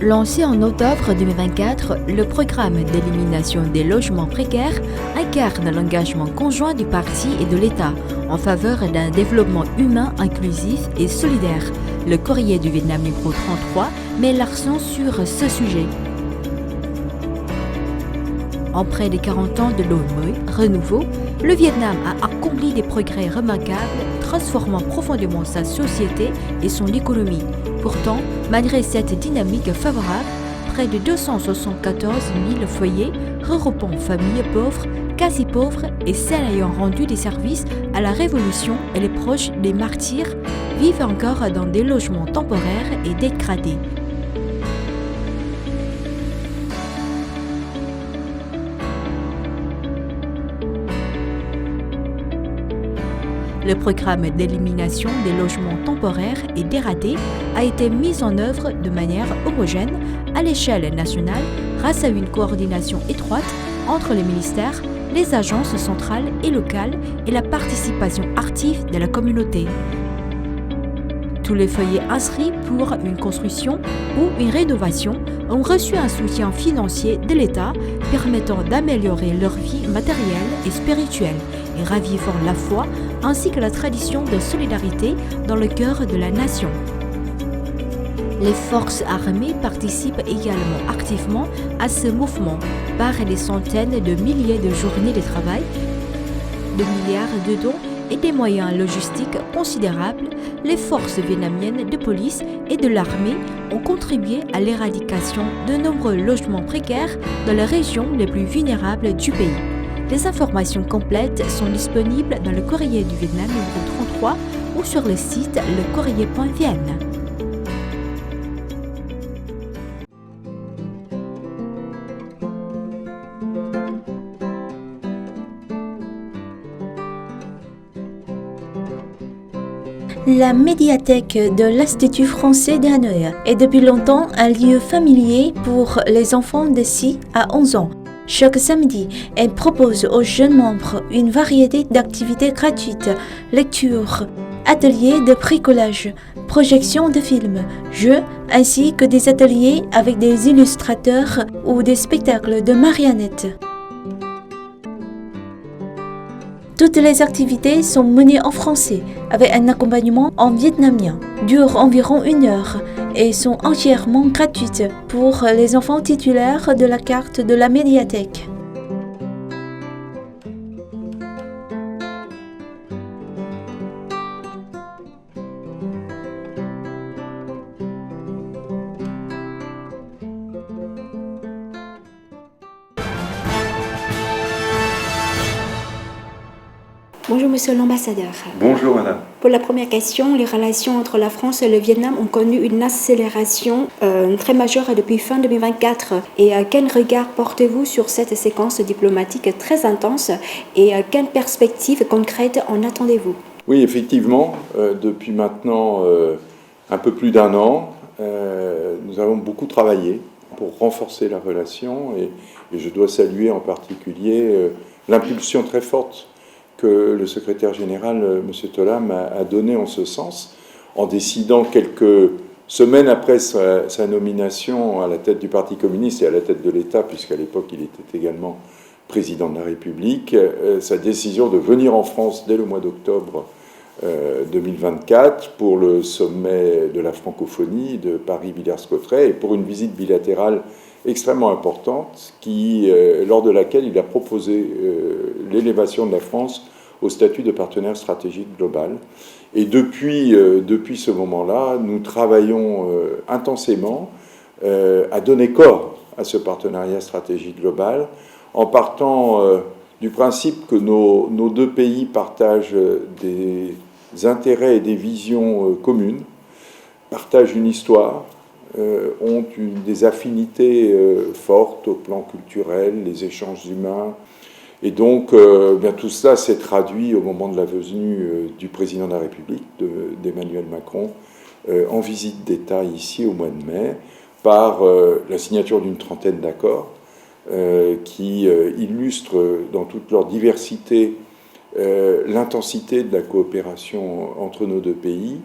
Lancé en octobre 2024, le programme d'élimination des logements précaires incarne l'engagement conjoint du parti et de l'État en faveur d'un développement humain, inclusif et solidaire. Le Courrier du Vietnam numéro 33 met l'accent sur ce sujet. En près de 40 ans de renouveau, le Vietnam a accompli des progrès remarquables, transformant profondément sa société et son économie. Pourtant, malgré cette dynamique favorable, près de 274 000 foyers, regroupant familles pauvres, quasi pauvres et celles ayant rendu des services à la Révolution et les proches des martyrs, vivent encore dans des logements temporaires et dégradés. Le programme d'élimination des logements temporaires et dégradés a été mis en œuvre de manière homogène à l'échelle nationale grâce à une coordination étroite entre les ministères, les agences centrales et locales et la participation active de la communauté. Tous les foyers inscrits pour une construction ou une rénovation ont reçu un soutien financier de l'État permettant d'améliorer leur vie matérielle et spirituelle et ravivant la foi ainsi que la tradition de solidarité dans le cœur de la nation. Les forces armées participent également activement à ce mouvement par des centaines de milliers de journées de travail, de milliards de dons et des moyens logistiques considérables. Les forces vietnamiennes de police et de l'armée ont contribué à l'éradication de nombreux logements précaires dans les régions les plus vulnérables du pays. Les informations complètes sont disponibles dans le Courrier du Vietnam numéro 33 ou sur le site lecourrier.vn. La médiathèque de l'Institut français d'Hanoï est depuis longtemps un lieu familier pour les enfants de 6 à 11 ans. Chaque samedi, elle propose aux jeunes membres une variété d'activités gratuites, lecture, ateliers de bricolage, projections de films, jeux, ainsi que des ateliers avec des illustrateurs ou des spectacles de marionnettes. Toutes les activités sont menées en français avec un accompagnement en vietnamien, durent environ 1 heure et sont entièrement gratuites pour les enfants titulaires de la carte de la médiathèque. Bonjour Monsieur l'ambassadeur. Bonjour Madame. Pour la première question, les relations entre la France et le Vietnam ont connu une accélération très majeure depuis fin 2024. Et quel regard portez-vous sur cette séquence diplomatique très intense et quelles perspectives concrètes en attendez-vous? Oui, effectivement, depuis maintenant un peu plus d'1 an, nous avons beaucoup travaillé pour renforcer la relation et je dois saluer en particulier l'impulsion très forte que le secrétaire général, M. Tholam, a donné en ce sens, en décidant quelques semaines après sa nomination à la tête du Parti communiste et à la tête de l'État, puisqu'à l'époque il était également président de la République, sa décision de venir en France dès le mois d'octobre 2024 pour le sommet de la francophonie de Paris-Villers-Cotterêts et pour une visite bilatérale extrêmement importante lors de laquelle il a proposé l'élévation de la France au statut de partenaire stratégique global. Et depuis ce moment-là, nous travaillons intensément à donner corps à ce partenariat stratégique global en partant du principe que nos 2 pays partagent des intérêts et des visions communes, partagent une histoire, ont des affinités fortes au plan culturel, les échanges humains. Et donc, bien tout cela s'est traduit au moment de la venue du président de la République, d'Emmanuel Macron, en visite d'État ici au mois de mai, par la signature d'une 30aine d'accords qui illustrent dans toute leur diversité l'intensité de la coopération entre nos 2 pays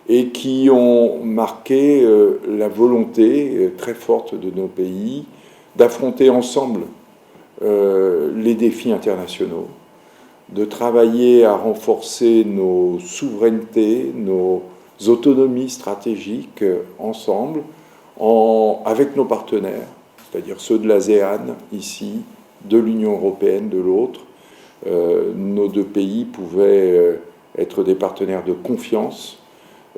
et qui ont marqué la volonté très forte de nos pays d'affronter ensemble les défis internationaux, de travailler à renforcer nos souverainetés, nos autonomies stratégiques ensemble, avec nos partenaires, c'est-à-dire ceux de l'ASEAN ici, de l'Union européenne de l'autre. Nos deux pays pouvaient être des partenaires de confiance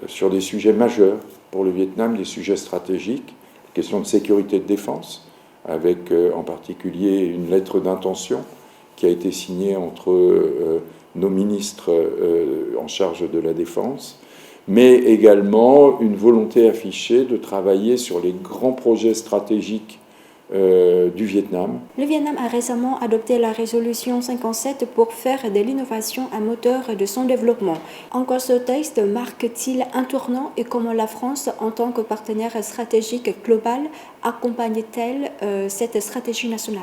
sur des sujets majeurs pour le Vietnam, des sujets stratégiques, questions de sécurité et de défense, avec en particulier une lettre d'intention qui a été signée entre nos ministres en charge de la défense, mais également une volonté affichée de travailler sur les grands projets stratégiques du Vietnam. Le Vietnam a récemment adopté la résolution 57 pour faire de l'innovation un moteur de son développement. En quoi ce texte marque-t-il un tournant et comment la France, en tant que partenaire stratégique global, accompagne-t-elle cette stratégie nationale?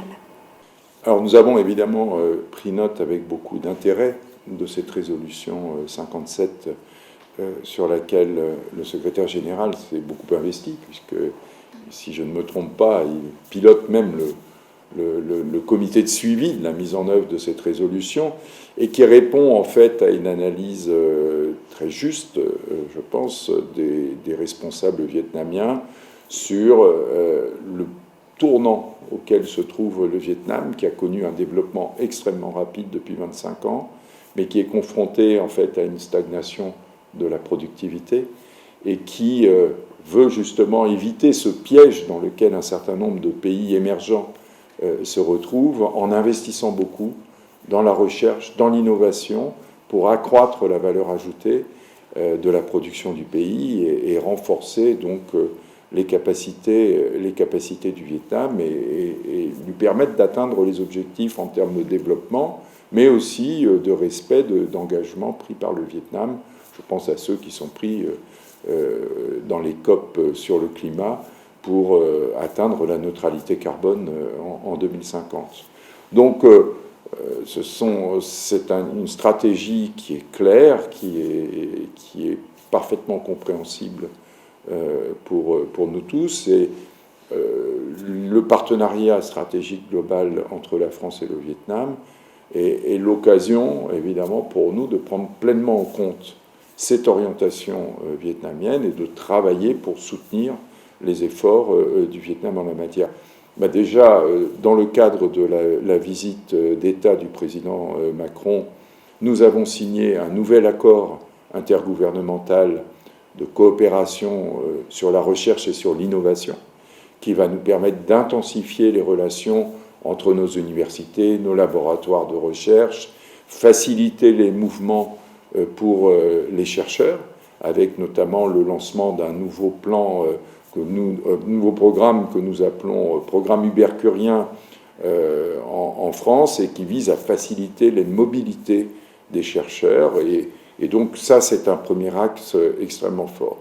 Alors nous avons évidemment pris note avec beaucoup d'intérêt de cette résolution 57 sur laquelle le secrétaire général s'est beaucoup investi, puisque, si je ne me trompe pas, il pilote même le comité de suivi de la mise en œuvre de cette résolution, et qui répond en fait à une analyse très juste, je pense, des responsables vietnamiens sur le tournant auquel se trouve le Vietnam, qui a connu un développement extrêmement rapide depuis 25 ans, mais qui est confronté en fait à une stagnation de la productivité et qui veut justement éviter ce piège dans lequel un certain nombre de pays émergents se retrouvent en investissant beaucoup dans la recherche, dans l'innovation, pour accroître la valeur ajoutée de la production du pays et renforcer donc les capacités du Vietnam et lui permettre d'atteindre les objectifs en termes de développement, mais aussi de respect d'engagements pris par le Vietnam. Je pense à ceux qui sont pris dans les COP sur le climat pour atteindre la neutralité carbone en 2050. Donc, c'est une stratégie qui est claire, qui est parfaitement compréhensible pour nous tous. Et le partenariat stratégique global entre la France et le Vietnam est l'occasion, évidemment, pour nous de prendre pleinement en compte cette orientation vietnamienne et de travailler pour soutenir les efforts du Vietnam en la matière. Déjà, dans le cadre de la visite d'État du président Macron, nous avons signé un nouvel accord intergouvernemental de coopération sur la recherche et sur l'innovation, qui va nous permettre d'intensifier les relations entre nos universités, nos laboratoires de recherche, faciliter les mouvements pour les chercheurs, avec notamment le lancement d'un nouveau plan, nouveau programme que nous appelons programme ubercurien en France, et qui vise à faciliter les mobilités des chercheurs. Et donc ça, c'est un premier axe extrêmement fort.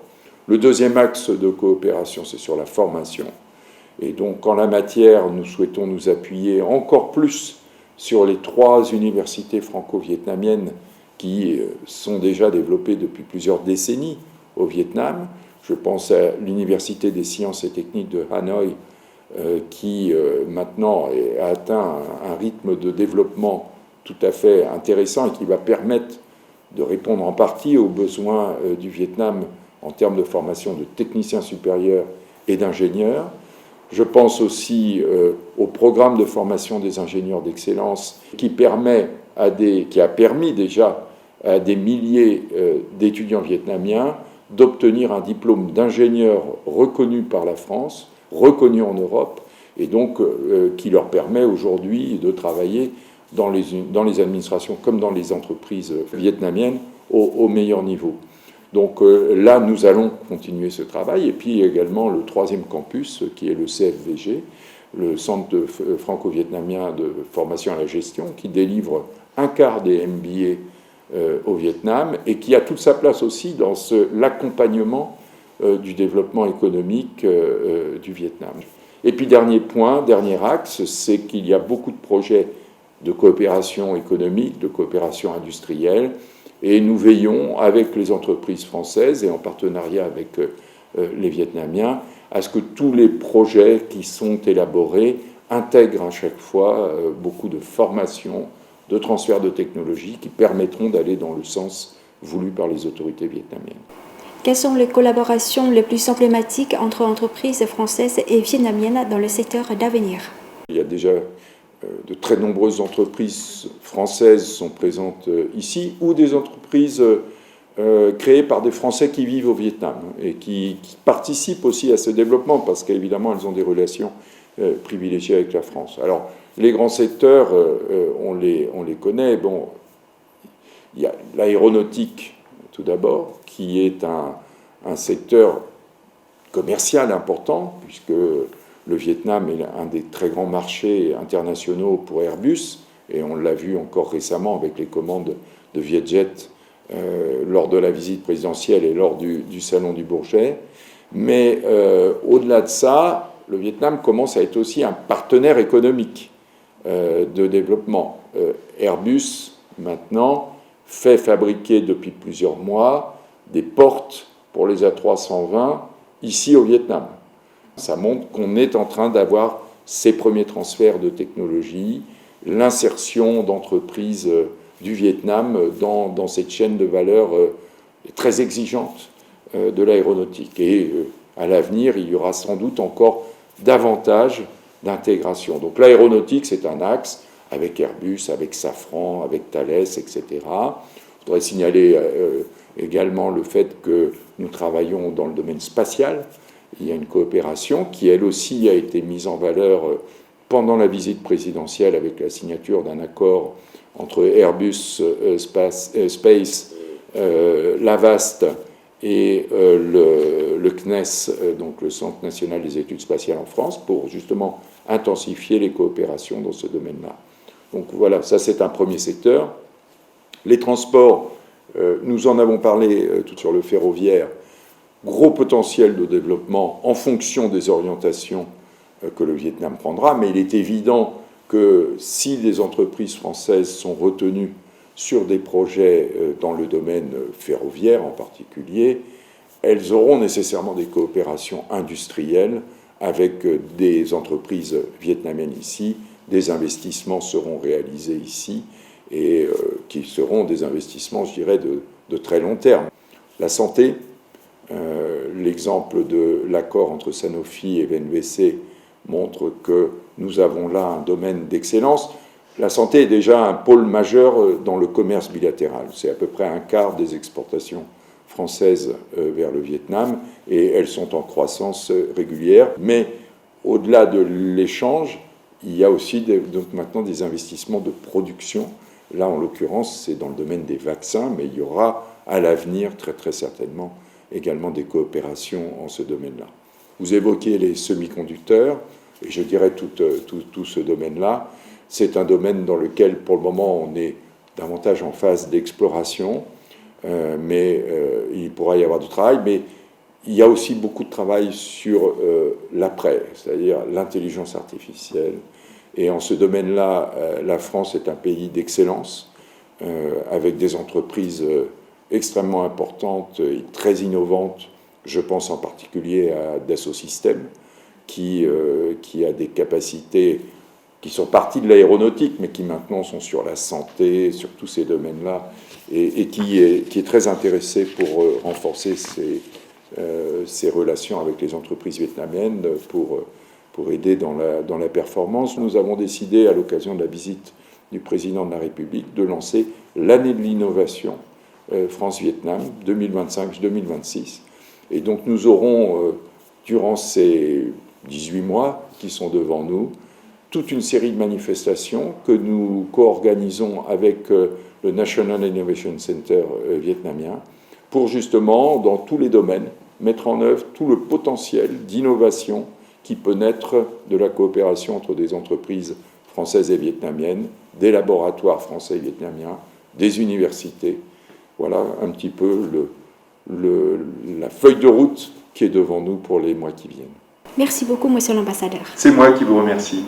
Le deuxième axe de coopération, c'est sur la formation. Et donc en la matière, nous souhaitons nous appuyer encore plus sur les 3 universités franco-vietnamiennes qui sont déjà développées depuis plusieurs décennies au Vietnam. Je pense à l'Université des sciences et techniques de Hanoï, qui maintenant a atteint un rythme de développement tout à fait intéressant et qui va permettre de répondre en partie aux besoins du Vietnam en termes de formation de techniciens supérieurs et d'ingénieurs. Je pense aussi au programme de formation des ingénieurs d'excellence qui a permis déjà à des milliers d'étudiants vietnamiens d'obtenir un diplôme d'ingénieur reconnu par la France, reconnu en Europe, et donc qui leur permet aujourd'hui de travailler dans les administrations comme dans les entreprises vietnamiennes au meilleur niveau. Donc là, nous allons continuer ce travail. Et puis également le 3e campus, qui est le CFVG, le Centre franco-vietnamien de formation à la gestion, qui délivre un quart des MBA au Vietnam et qui a toute sa place aussi dans l'accompagnement du développement économique du Vietnam. Et puis dernier axe, c'est qu'il y a beaucoup de projets de coopération économique, de coopération industrielle, Et nous veillons avec les entreprises françaises et en partenariat avec les Vietnamiens à ce que tous les projets qui sont élaborés intègrent à chaque fois beaucoup de formation, de transfert de technologie qui permettront d'aller dans le sens voulu par les autorités vietnamiennes. Quelles sont les collaborations les plus emblématiques entre entreprises françaises et vietnamiennes dans le secteur d'avenir? Il y a déjà de très nombreuses entreprises françaises sont présentes ici, ou des entreprises créées par des Français qui vivent au Vietnam et qui participent aussi à ce développement parce qu'évidemment elles ont des relations privilégiées avec la France. Alors les grands secteurs, on les connaît. Bon, il y a l'aéronautique tout d'abord, qui est un secteur commercial important puisque le Vietnam est un des très grands marchés internationaux pour Airbus, et on l'a vu encore récemment avec les commandes de Vietjet lors de la visite présidentielle et lors du Salon du Bourget. Mais au-delà de ça, le Vietnam commence à être aussi un partenaire économique de développement. Airbus, maintenant, fait fabriquer depuis plusieurs mois des portes pour les A320 ici au Vietnam. Ça montre qu'on est en train d'avoir ces premiers transferts de technologie, l'insertion d'entreprises du Vietnam dans cette chaîne de valeur très exigeante de l'aéronautique. Et à l'avenir, il y aura sans doute encore davantage d'intégration. Donc l'aéronautique, c'est un axe avec Airbus, avec Safran, avec Thales, etc. Je voudrais signaler également le fait que nous travaillons dans le domaine spatial. Il y a une coopération qui, elle aussi, a été mise en valeur pendant la visite présidentielle avec la signature d'un accord entre Airbus Space, l'Avast et le CNES, donc le Centre national des études spatiales en France, pour justement intensifier les coopérations dans ce domaine-là. Donc voilà, ça c'est un premier secteur. Les transports, nous en avons parlé tout sur le ferroviaire. Gros potentiel de développement en fonction des orientations que le Vietnam prendra, mais il est évident que si les entreprises françaises sont retenues sur des projets dans le domaine ferroviaire en particulier, elles auront nécessairement des coopérations industrielles avec des entreprises vietnamiennes ici, des investissements seront réalisés ici et qui seront des investissements, je dirais, de très long terme. La santé, l'exemple de l'accord entre Sanofi et VNVC montre que nous avons là un domaine d'excellence. La santé est déjà un pôle majeur dans le commerce bilatéral. C'est à peu près un quart des exportations françaises vers le Vietnam et elles sont en croissance régulière. Mais au-delà de l'échange, il y a aussi donc maintenant des investissements de production. Là, en l'occurrence, c'est dans le domaine des vaccins, mais il y aura à l'avenir très très certainement également des coopérations en ce domaine-là. Vous évoquez les semi-conducteurs, et je dirais tout ce domaine-là. C'est un domaine dans lequel, pour le moment, on est davantage en phase d'exploration, mais il pourra y avoir du travail. Mais il y a aussi beaucoup de travail sur l'après, c'est-à-dire l'intelligence artificielle. Et en ce domaine-là, la France est un pays d'excellence, avec des entreprises extrêmement importantes et très innovantes. Je pense en particulier à Dassault Systèmes, qui a des capacités qui sont parties de l'aéronautique, mais qui maintenant sont sur la santé, sur tous ces domaines-là, et qui est très intéressé pour renforcer ses relations avec les entreprises vietnamiennes, pour aider dans la performance. Nous avons décidé, à l'occasion de la visite du président de la République, de lancer l'année de l'innovation France-Vietnam 2025-2026. Et donc nous aurons, durant ces 18 mois qui sont devant nous, toute une série de manifestations que nous co-organisons avec le National Innovation Center vietnamien pour justement, dans tous les domaines, mettre en œuvre tout le potentiel d'innovation qui peut naître de la coopération entre des entreprises françaises et vietnamiennes, des laboratoires français et vietnamiens, des universités. Voilà un petit peu la feuille de route qui est devant nous pour les mois qui viennent. Merci beaucoup, monsieur l'ambassadeur. C'est moi qui vous remercie.